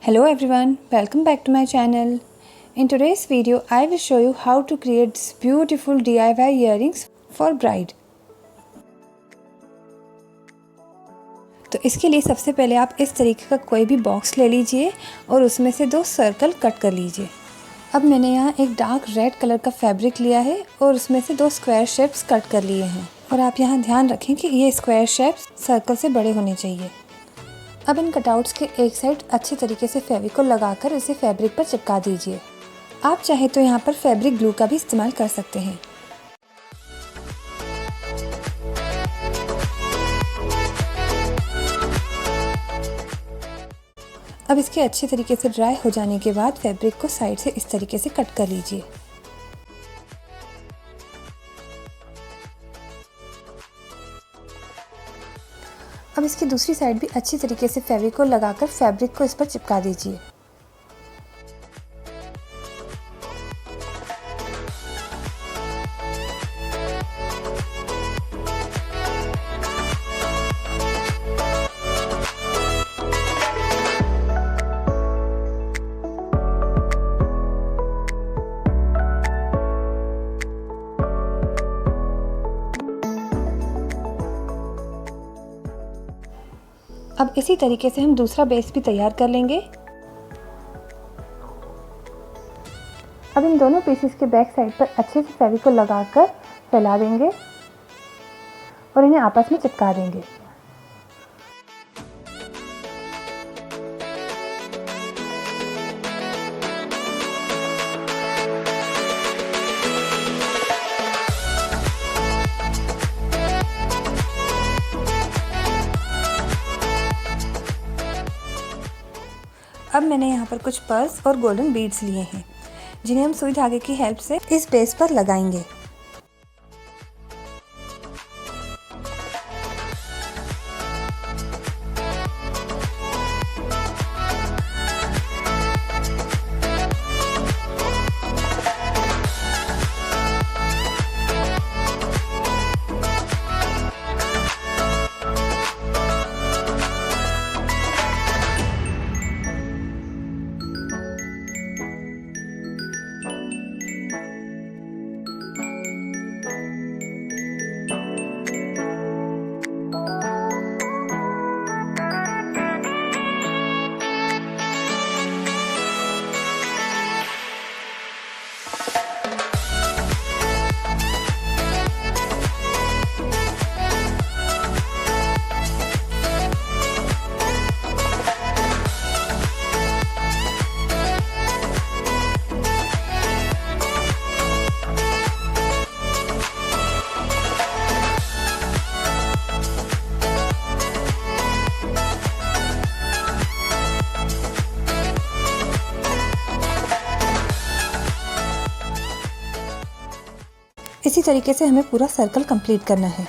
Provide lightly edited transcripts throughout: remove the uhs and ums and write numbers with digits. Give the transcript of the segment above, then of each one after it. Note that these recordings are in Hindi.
Hello everyone, welcome back to my channel. In today's video, I will show you how to create this beautiful DIY earrings for bride. तो इसके लिए सबसे पहले आप इस तरीके का कोई भी बॉक्स ले लीजिए और उसमें से 2 सर्कल कट कर लीजिए। अब मैंने यहाँ एक डार्क रेड कलर का फैब्रिक लिया है और उसमें से 2 स्क्वायर शेप्स कट कर लिए हैं। और आप यहाँ ध्यान रखें कि ये स्क्वायर शेप्स सर्कल से बड़े होने चाहिए। अब इन कटआउट्स के एक साइड अच्छे तरीके से फेविकोल लगाकर इसे फैब्रिक पर चिपका दीजिए। आप चाहे तो यहाँ पर फैब्रिक ग्लू का भी इस्तेमाल कर सकते हैं। अब इसके अच्छे तरीके से ड्राई हो जाने के बाद फैब्रिक को साइड से इस तरीके से कट कर लीजिए। अब इसकी दूसरी साइड भी अच्छी तरीके से फेविकोल लगाकर फैब्रिक को इस पर चिपका दीजिए। अब इसी तरीके से हम दूसरा बेस भी तैयार कर लेंगे। अब इन दोनों पीसेस के बैक साइड पर अच्छे से फेविकोल लगाकर फैला देंगे और इन्हें आपस में चिपका देंगे। अब मैंने यहाँ पर कुछ पर्ल्स और गोल्डन बीड्स लिए हैं, जिन्हें हम सुई धागे की हेल्प से इस बेस पर लगाएंगे। इसी तरीके से हमें पूरा सर्कल कंप्लीट करना है।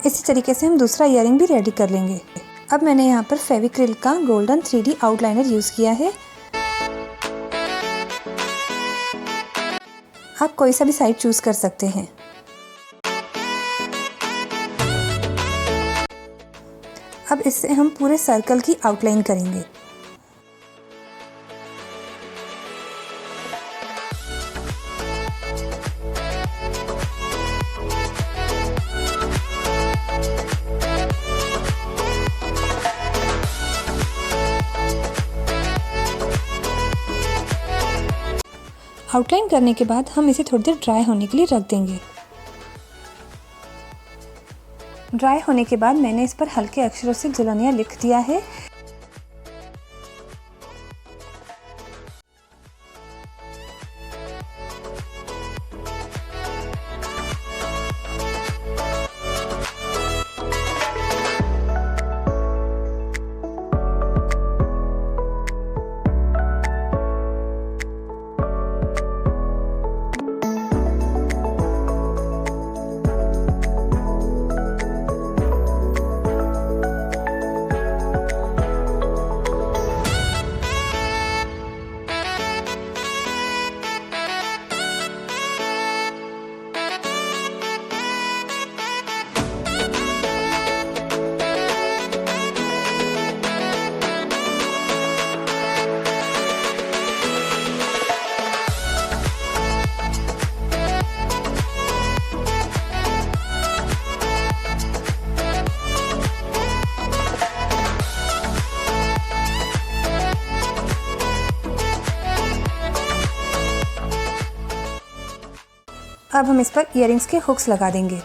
इसी तरीके से हम दूसरा ईयरिंग भी रेडी कर लेंगे। अब मैंने यहाँ पर फेविक्रिल का गोल्डन 3D आउटलाइनर यूज़ किया है। आप कोई सा भी साइड चूज़ कर सकते हैं। अब इससे हम पूरे सर्कल की आउटलाइन करेंगे। आउटलाइन करने के बाद हम इसे थोड़ी देर ड्राई होने के लिए रख देंगे। ड्राई होने के बाद मैंने इस पर हल्के अक्षरों से दुल्हनिया लिख दिया है। अब हम इस पर ईयरिंग्स के हुक्स लगा देंगे।